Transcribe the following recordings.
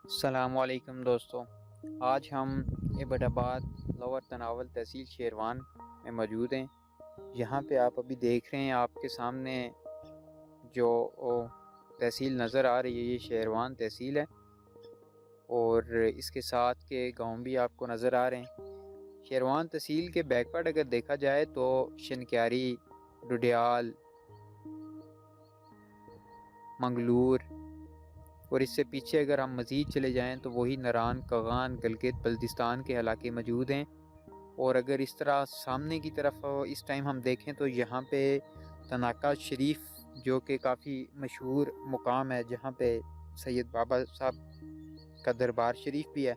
السلام علیکم دوستو، آج ہم ایبٹ آباد لور تناول تحصیل شیروان میں موجود ہیں۔ یہاں پہ آپ ابھی دیکھ رہے ہیں، آپ کے سامنے جو تحصیل نظر آ رہی ہے یہ شیروان تحصیل ہے، اور اس کے ساتھ کے گاؤں بھی آپ کو نظر آ رہے ہیں۔ شیروان تحصیل کے بیک ورڈ اگر دیکھا جائے تو شنکیاری، ڈڈیال، منگلور، اور اس سے پیچھے اگر ہم مزید چلے جائیں تو وہی نران، کغان، گلگت بلتستان کے علاقے موجود ہیں۔ اور اگر اس طرح سامنے کی طرف اس ٹائم ہم دیکھیں تو یہاں پہ تناکہ شریف جو کہ کافی مشہور مقام ہے، جہاں پہ سید بابا صاحب کا دربار شریف بھی ہے،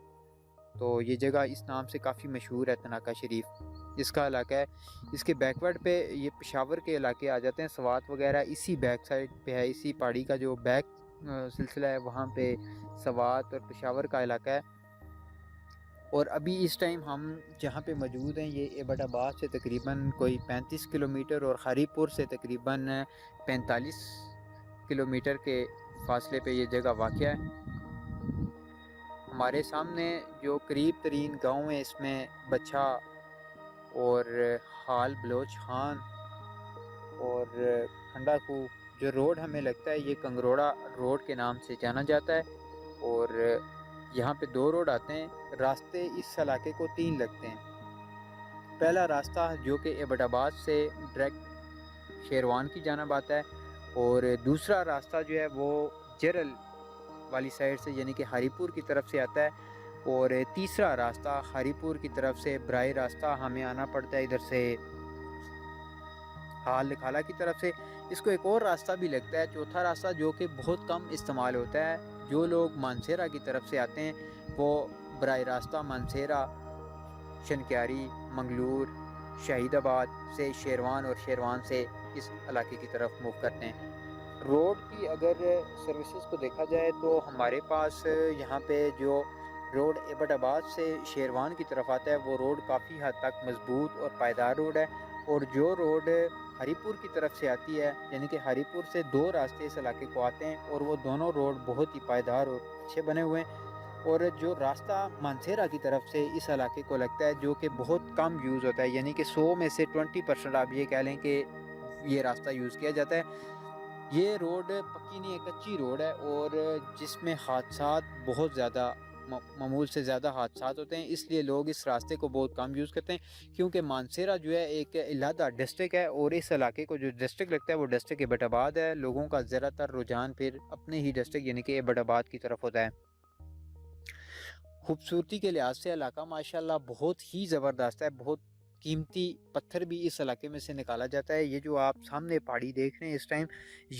تو یہ جگہ اس نام سے کافی مشہور ہے، تناکہ شریف اس کا علاقہ ہے۔ اس کے بیک ورڈ پہ یہ پشاور کے علاقے آ جاتے ہیں، سوات وغیرہ اسی بیک سائڈ پہ ہے، اسی پہاڑی کا جو بیک سلسلہ ہے وہاں پہ سوات اور پشاور کا علاقہ ہے۔ اور ابھی اس ٹائم ہم جہاں پہ موجود ہیں یہ ایبٹ آباد سے تقریباً کوئی 35 کلومیٹر اور خری پور سے تقریباً 45 کلومیٹر کے فاصلے پہ یہ جگہ واقع ہے۔ ہمارے سامنے جو قریب ترین گاؤں ہے اس میں بچھا اور حال بلوچ خان اور کھنڈا کو، جو روڈ ہمیں لگتا ہے یہ کنگروڑا روڈ کے نام سے جانا جاتا ہے، اور یہاں پہ 2 روڈ آتے ہیں۔ راستے اس علاقے کو 3 لگتے ہیں۔ پہلا راستہ جو کہ ایبٹ آباد سے ڈائریکٹ شیروان کی جانب آتا ہے، اور دوسرا راستہ جو ہے وہ جرل والی سائڈ سے یعنی کہ ہری پور کی طرف سے آتا ہے، اور تیسرا راستہ ہری پور کی طرف سے براہ راستہ ہمیں آنا پڑتا ہے ادھر سے حال لکھالا کی طرف سے۔ اس کو ایک اور راستہ بھی لگتا ہے، چوتھا راستہ جو کہ بہت کم استعمال ہوتا ہے۔ جو لوگ مانسیرہ کی طرف سے آتے ہیں وہ براہ راستہ مانسیرہ، شنکیاری، منگلور، شہید آباد سے شیروان اور شیروان سے اس علاقے کی طرف موو کرتے ہیں۔ روڈ کی اگر سروسز کو دیکھا جائے تو ہمارے پاس یہاں پہ جو روڈ ایبٹ آباد سے شیروان کی طرف آتا ہے وہ روڈ کافی حد تک مضبوط اور پائیدار روڈ ہے، اور جو روڈ ہری پور کی طرف سے آتی ہے یعنی کہ ہری پور سے 2 راستے اس علاقے کو آتے ہیں، اور وہ دونوں روڈ بہت ہی پائیدار اور اچھے بنے ہوئے ہیں۔ اور جو راستہ مانسیرہ کی طرف سے اس علاقے کو لگتا ہے جو کہ بہت کم یوز ہوتا ہے، یعنی کہ 100 میں سے 20% آپ یہ کہہ لیں کہ یہ راستہ یوز کیا جاتا ہے۔ یہ روڈ پکی نہیں ہے، کچی روڈ ہے، اور جس میں حادثات بہت زیادہ، معمول سے زیادہ حادثات ہوتے ہیں، اس لیے لوگ اس راستے کو بہت کم یوز کرتے ہیں، کیونکہ مانسیرہ جو ہے ایک علیحدہ ڈسٹرکٹ ہے، اور اس علاقے کو جو ڈسٹرکٹ لگتا ہے وہ ڈسٹرکٹ ایبٹ آباد ہے۔ لوگوں کا زیادہ تر رجحان پھر اپنے ہی ڈسٹرکٹ یعنی کہ ایبٹ آباد کی طرف ہوتا ہے۔ خوبصورتی کے لحاظ سے علاقہ ماشاءاللہ بہت ہی زبردست ہے، بہت قیمتی پتھر بھی اس علاقے میں سے نکالا جاتا ہے۔ یہ جو آپ سامنے پہاڑی دیکھ رہے ہیں اس ٹائم،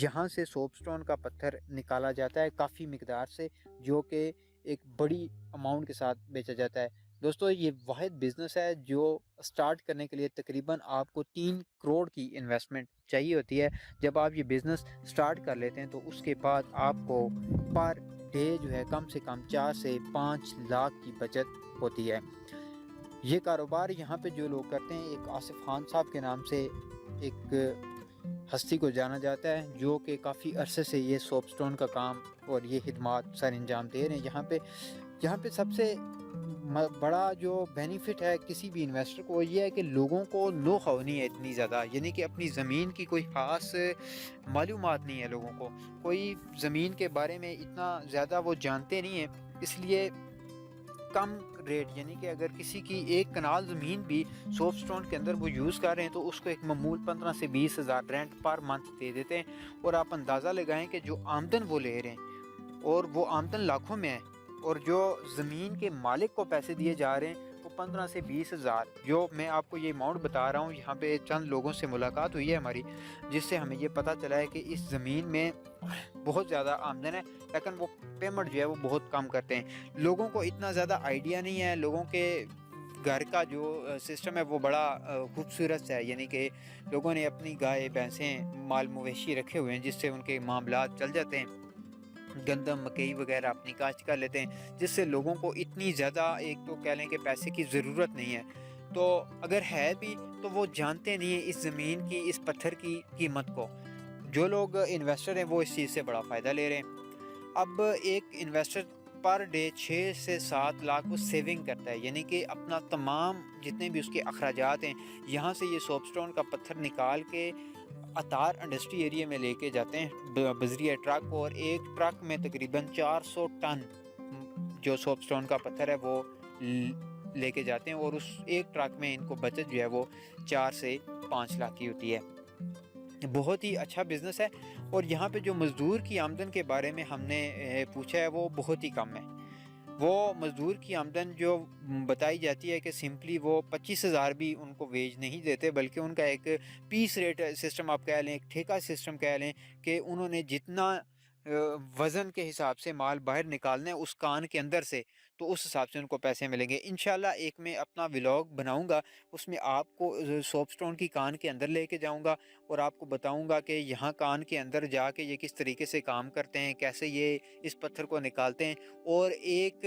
یہاں سے سوپ سٹون کا پتھر نکالا جاتا ہے کافی مقدار سے، جو کہ ایک بڑی اماؤنٹ کے ساتھ بیچا جاتا ہے۔ دوستو یہ واحد بزنس ہے جو سٹارٹ کرنے کے لیے تقریباً آپ کو 3 کروڑ کی انویسٹمنٹ چاہیے ہوتی ہے۔ جب آپ یہ بزنس سٹارٹ کر لیتے ہیں تو اس کے بعد آپ کو پر ڈے جو ہے کم سے کم 4 سے 5 لاکھ کی بچت ہوتی ہے۔ یہ کاروبار یہاں پہ جو لوگ کرتے ہیں، ایک آصف خان صاحب کے نام سے ایک ہستی کو جانا جاتا ہے، جو کہ کافی عرصے سے یہ سوپ سٹون کا کام اور یہ خدمات سر انجام دے رہے ہیں۔ یہاں پہ سب سے بڑا جو بینیفٹ ہے کسی بھی انویسٹر کو یہ ہے کہ لوگوں کو نو خو نہیں ہے اتنی زیادہ، یعنی کہ اپنی زمین کی کوئی خاص معلومات نہیں ہے، لوگوں کو کوئی زمین کے بارے میں اتنا زیادہ وہ جانتے نہیں ہیں، اس لیے کم ریٹ، یعنی کہ اگر کسی کی 1 کنال زمین بھی سوپ سٹون کے اندر وہ یوز کر رہے ہیں تو اس کو ایک معمول 15 سے 20 ہزار رینٹ پر منتھ دے دیتے ہیں، اور آپ اندازہ لگائیں کہ جو آمدن وہ لے رہے ہیں، اور وہ آمدن لاکھوں میں ہے، اور جو زمین کے مالک کو پیسے دیے جا رہے ہیں وہ 15 سے 20 ہزار۔ جو میں آپ کو یہ اماؤنٹ بتا رہا ہوں، یہاں پہ چند لوگوں سے ملاقات ہوئی ہے ہماری، جس سے ہمیں یہ پتہ چلا ہے کہ اس زمین میں بہت زیادہ آمدن ہے، لیکن وہ پیمنٹ جو ہے وہ بہت کم کرتے ہیں۔ لوگوں کو اتنا زیادہ آئیڈیا نہیں ہے، لوگوں کے گھر کا جو سسٹم ہے وہ بڑا خوبصورت ہے، یعنی کہ لوگوں نے اپنی گائے بھینسیں مال مویشی رکھے ہوئے ہیں جس سے ان کے معاملات چل جاتے ہیں، گندم مکئی وغیرہ اپنی کاشت کر لیتے ہیں، جس سے لوگوں کو اتنی زیادہ ایک تو کہہ لیں کہ پیسے کی ضرورت نہیں ہے، تو اگر ہے بھی تو وہ جانتے نہیں ہیں اس زمین کی، اس پتھر کی قیمت کو۔ جو لوگ انویسٹر ہیں وہ اس چیز سے بڑا فائدہ لے رہے ہیں۔ اب ایک انویسٹر پر ڈے 6 سے 7 لاکھ وہ سیونگ کرتا ہے، یعنی کہ اپنا تمام جتنے بھی اس کے اخراجات ہیں یہاں سے یہ سوپ سٹون کا پتھر نکال کے عطار انڈسٹری ایریا میں لے کے جاتے ہیں بذریعہ ٹرک، اور ایک ٹرک میں تقریباً 400 ٹن جو سوپ سٹون کا پتھر ہے وہ لے کے جاتے ہیں، اور اس ایک ٹرک میں ان کو بچت جو ہے وہ 4 سے 5 لاکھ کی ہوتی ہے۔ بہت ہی اچھا بزنس ہے، اور یہاں پہ جو مزدور کی آمدن کے بارے میں ہم نے پوچھا ہے وہ بہت ہی کم ہے۔ وہ مزدور کی آمدن جو بتائی جاتی ہے کہ سمپلی وہ 25,000 بھی ان کو ویج نہیں دیتے، بلکہ ان کا ایک پیس ریٹ سسٹم آپ کہہ لیں، ایک ٹھیکہ سسٹم کہہ لیں، کہ انہوں نے جتنا وزن کے حساب سے مال باہر نکالنا ہے اس کان کے اندر سے، تو اس حساب سے ان کو پیسے ملیں گے۔ انشاءاللہ ایک میں اپنا ولاگ بناؤں گا، اس میں آپ کو سوپ سٹون کی کان کے اندر لے کے جاؤں گا اور آپ کو بتاؤں گا کہ یہاں کان کے اندر جا کے یہ کس طریقے سے کام کرتے ہیں، کیسے یہ اس پتھر کو نکالتے ہیں، اور ایک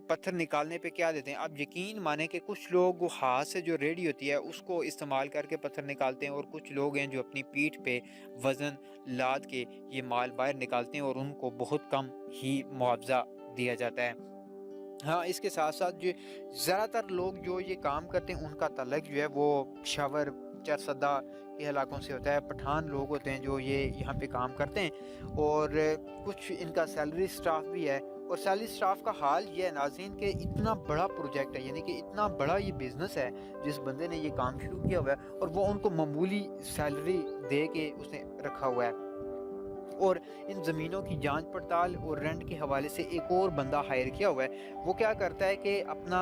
پتھر نکالنے پہ کیا دیتے ہیں۔ آپ یقین مانیں کہ کچھ لوگ ہاتھ سے جو ریڈی ہوتی ہے اس کو استعمال کر کے پتھر نکالتے ہیں، اور کچھ لوگ ہیں جو اپنی پیٹھ پہ وزن لاد کے یہ مال باہر نکالتے ہیں، اور ان کو بہت کم ہی معاوضہ دیا جاتا ہے۔ ہاں، اس کے ساتھ ساتھ جو زیادہ تر لوگ جو یہ کام کرتے ہیں ان کا تعلق جو ہے وہ پشاور چرسدہ کے علاقوں سے ہوتا ہے۔ پٹھان لوگ ہوتے ہیں جو یہ یہاں پہ کام کرتے ہیں، اور کچھ ان کا سیلری سٹاف بھی ہے۔ اور سیلری سٹاف کا حال یہ ہے ناظرین کہ اتنا بڑا پروجیکٹ ہے، یعنی کہ اتنا بڑا یہ بزنس ہے جس بندے نے یہ کام شروع کیا ہوا ہے، اور وہ ان کو معمولی سیلری دے کے اس نے رکھا ہوا ہے۔ اور ان زمینوں کی جانچ پڑتال اور رینٹ کے حوالے سے ایک اور بندہ ہائر کیا ہوا ہے۔ وہ کیا کرتا ہے کہ اپنا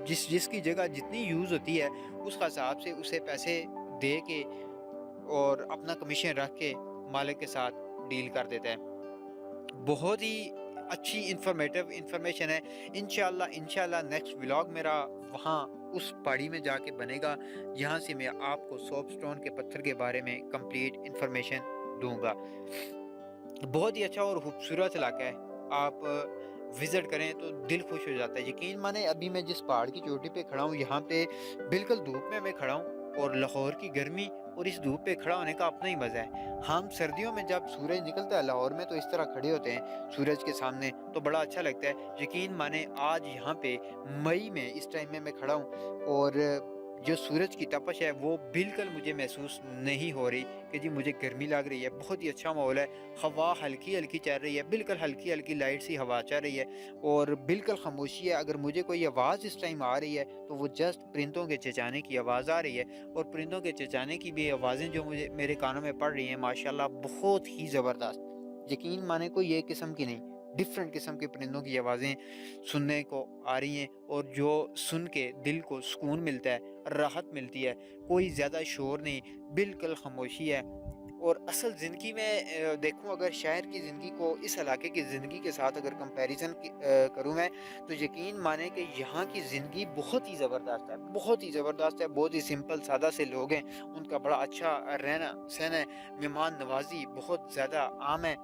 جس کی جگہ جتنی یوز ہوتی ہے اس کا حساب سے اسے پیسے دے کے اور اپنا کمیشن رکھ کے مالک کے ساتھ ڈیل کر دیتا ہے۔ بہت ہی اچھی انفارمیشن ہے۔ انشاءاللہ نیکسٹ ولاگ میرا وہاں اس پہاڑی میں جا کے بنے گا، جہاں سے میں آپ کو سوپ سٹون کے پتھر کے بارے میں کمپلیٹ انفارمیشن دوں گا۔ بہت ہی اچھا اور خوبصورت علاقہ ہے، آپ وزٹ کریں تو دل خوش ہو جاتا ہے۔ یقین مانیں ابھی میں جس پہاڑ کی چوٹی پہ کھڑا ہوں یہاں پہ بالکل دھوپ میں کھڑا ہوں، اور لاہور کی گرمی اور اس دھوپ پہ کھڑا ہونے کا اپنا ہی مزہ ہے۔ ہم سردیوں میں جب سورج نکلتا ہے لاہور میں تو اس طرح کھڑے ہوتے ہیں سورج کے سامنے تو بڑا اچھا لگتا ہے۔ یقین مانیں آج یہاں پہ مئی میں اس ٹائم میں کھڑا ہوں، اور جو سورج کی تپش ہے وہ بالکل مجھے محسوس نہیں ہو رہی کہ جی مجھے گرمی لگ رہی ہے۔ بہت ہی اچھا ماحول ہے، ہوا ہلکی ہلکی چل رہی ہے، بالکل ہلکی ہلکی لائٹ سی ہوا چل رہی ہے، اور بالکل خاموشی ہے۔ اگر مجھے کوئی آواز اس ٹائم آ رہی ہے تو وہ جسٹ پرندوں کے چہچہانے کی آواز آ رہی ہے، اور پرندوں کے چہچہانے کی بھی آوازیں جو مجھے میرے کانوں میں پڑ رہی ہیں ماشاءاللہ بہت ہی زبردست۔ یقین مانے کوئی ایک قسم کی نہیں، ڈفرینٹ قسم کے پرندوں کی آوازیں سننے کو آ رہی ہیں، اور جو سن کے دل کو سکون ملتا ہے، راحت ملتی ہے۔ کوئی زیادہ شور نہیں، بالکل خاموشی ہے۔ اور اصل زندگی میں دیکھوں اگر شہر کی زندگی کو اس علاقے کی زندگی کے ساتھ اگر کمپیریزن کروں میں، تو یقین مانیں کہ یہاں کی زندگی بہت ہی زبردست ہے، بہت ہی زبردست ہے۔ بہت ہی سمپل سادہ سے لوگ ہیں، ان کا بڑا اچھا رہنا سہنا ہے، مہمان نوازی بہت زیادہ عام ہے،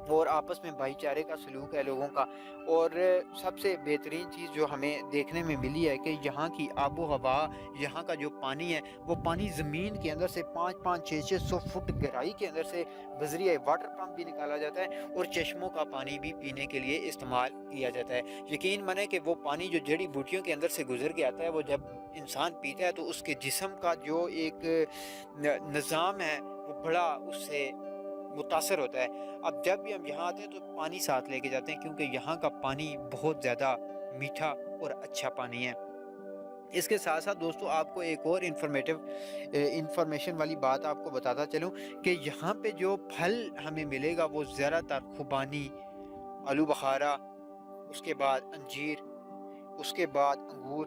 اور آپس میں بھائی چارے کا سلوک ہے لوگوں کا۔ اور سب سے بہترین چیز جو ہمیں دیکھنے میں ملی ہے کہ یہاں کی آب و ہوا، یہاں کا جو پانی ہے وہ پانی زمین کے اندر سے 500-600 فٹ گہرائی کے اندر سے بذریعہ واٹر پمپ بھی نکالا جاتا ہے، اور چشموں کا پانی بھی پینے کے لیے استعمال کیا جاتا ہے۔ یقین مانیں کہ وہ پانی جو جڑی بوٹیوں کے اندر سے گزر کے آتا ہے وہ جب انسان پیتا ہے تو اس کے جسم کا جو ایک نظام ہے وہ بڑا اس سے متاثر ہوتا ہے۔ اب جب بھی ہم یہاں آتے ہیں تو پانی ساتھ لے کے جاتے ہیں، کیونکہ یہاں کا پانی بہت زیادہ میٹھا اور اچھا پانی ہے۔ اس کے ساتھ ساتھ دوستو آپ کو ایک اور انفارمیشن والی بات آپ کو بتاتا چلوں کہ یہاں پہ جو پھل ہمیں ملے گا وہ زیادہ تر خوبانی، آلو بخارا، اس کے بعد انجیر، اس کے بعد انگور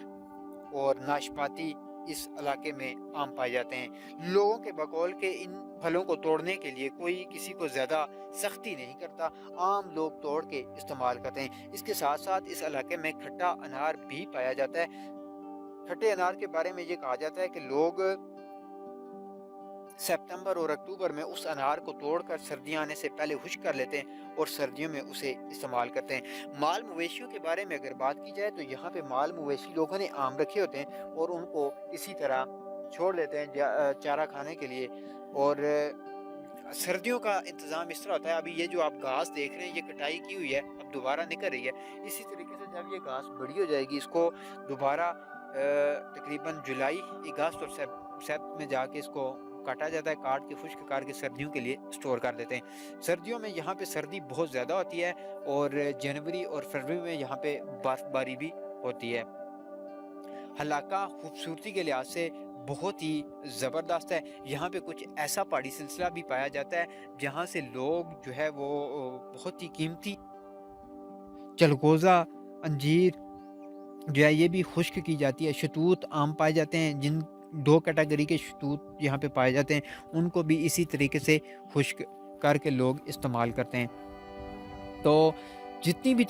اور ناشپاتی اس علاقے میں عام پائے جاتے ہیں۔ لوگوں کے بقول کے ان پھلوں کو توڑنے کے لیے کوئی کسی کو زیادہ سختی نہیں کرتا، عام لوگ توڑ کے استعمال کرتے ہیں۔ اس کے ساتھ ساتھ اس علاقے میں کھٹا انار بھی پایا جاتا ہے۔ کھٹے انار کے بارے میں یہ کہا جاتا ہے کہ لوگ سپتمبر اور اکتوبر میں اس انار کو توڑ کر سردیاں آنے سے پہلے خشک کر لیتے ہیں اور سردیوں میں اسے استعمال کرتے ہیں۔ مال مویشیوں کے بارے میں اگر بات کی جائے تو یہاں پہ مال مویشی لوگوں نے عام رکھے ہوتے ہیں اور ان کو اسی طرح چھوڑ لیتے ہیں چارہ کھانے کے لیے۔ اور سردیوں کا انتظام اس طرح ہوتا ہے، ابھی یہ جو آپ گھاس دیکھ رہے ہیں یہ کٹائی کی ہوئی ہے، اب اب دوبارہ نکل رہی ہے. اسی طریقے سے جب یہ گھاس بڑی ہو جائے گی اس کو دوبارہ تقریباً جولائی اگست اور سیپٹ میں جا کے اس کو کاٹا جاتا ہے. کاٹ کے خشک کر کے سردیوں کے لیے سٹور کر دیتے ہیں. سردیوں میں یہاں پہ سردی بہت زیادہ ہوتی ہے اور جنوری اور فروری میں یہاں پہ برف باری بھی ہوتی ہے. علاقہ خوبصورتی کے لحاظ سے بہت ہی زبردست ہے. یہاں پہ کچھ ایسا پہاڑی سلسلہ بھی پایا جاتا ہے جہاں سے لوگ جو ہے وہ بہت ہی قیمتی چلگوزہ انجیر جو ہے یہ بھی خشک کی جاتی ہے. شتوت عام پائے جاتے ہیں, جن 2 کیٹیگری کے شتوت یہاں پہ پائے جاتے ہیں ان کو بھی اسی طریقے سے خشک کر کے لوگ استعمال کرتے ہیں. تو جتنی بھی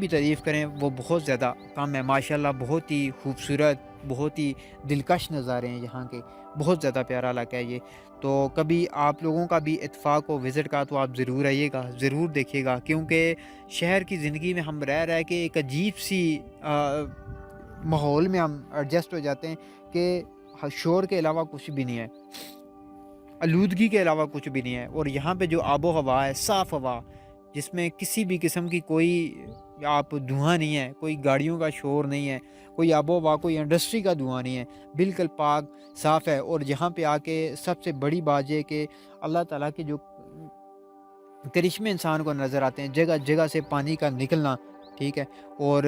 تعریف کریں وہ بہت زیادہ کم ہے. ماشاءاللہ بہت ہی خوبصورت, بہت ہی دلکش نظارے ہیں یہاں کے, بہت زیادہ پیارا علاقہ ہے یہ. تو کبھی آپ لوگوں کا بھی اتفاق ہو وزٹ کا تو آپ ضرور آئیے گا, ضرور دیکھیے گا, کیونکہ شہر کی زندگی میں ہم رہ کے ایک عجیب سی ماحول میں ہم ایڈجسٹ ہو جاتے ہیں کہ شور کے علاوہ کچھ بھی نہیں ہے, آلودگی کے علاوہ کچھ بھی نہیں ہے. اور یہاں پہ جو آب و ہوا ہے, صاف ہوا, جس میں کسی بھی قسم کی کوئی آپ دھواں نہیں ہے, کوئی گاڑیوں کا شور نہیں ہے, کوئی آب و ہوا, کوئی انڈسٹری کا دھواں نہیں ہے, بالکل پاک صاف ہے. اور یہاں پہ آ کے سب سے بڑی بات یہ کہ اللہ تعالیٰ کے جو کرشمے انسان کو نظر آتے ہیں, جگہ جگہ سے پانی کا نکلنا, ٹھیک ہے, اور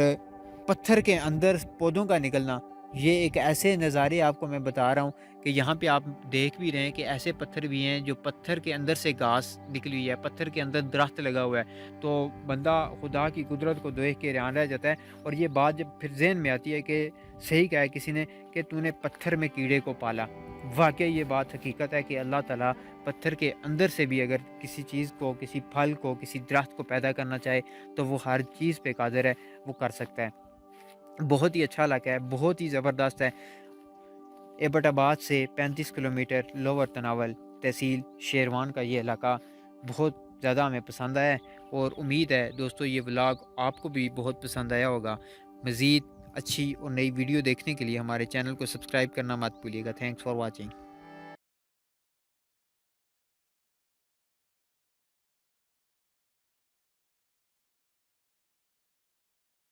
پتھر کے اندر پودوں کا نکلنا. یہ ایک ایسے نظارے آپ کو میں بتا رہا ہوں کہ یہاں پہ آپ دیکھ بھی رہے ہیں کہ ایسے پتھر بھی ہیں جو پتھر کے اندر سے گھاس نکلی ہوئی ہے, پتھر کے اندر درخت لگا ہوا ہے. تو بندہ خدا کی قدرت کو دیکھ کے حیران رہ جاتا ہے. اور یہ بات جب پھر ذہن میں آتی ہے کہ صحیح کہا ہے کسی نے کہ تو نے پتھر میں کیڑے کو پالا. واقعی یہ بات حقیقت ہے کہ اللہ تعالیٰ پتھر کے اندر سے بھی اگر کسی چیز کو, کسی پھل کو, کسی درخت کو پیدا کرنا چاہے تو وہ ہر چیز پہ قادر ہے, وہ کر سکتا ہے. بہت ہی اچھا علاقہ ہے, بہت ہی زبردست ہے. ایبٹ آباد سے 35 کلومیٹر, لوور تناول, تحصیل شیروان کا یہ علاقہ بہت زیادہ ہمیں پسند آیا ہے. اور امید ہے دوستو یہ ولاگ آپ کو بھی بہت پسند آیا ہوگا. مزید اچھی اور نئی ویڈیو دیکھنے کے لیے ہمارے چینل کو سبسکرائب کرنا مت بھولیے گا. Thanks for watching.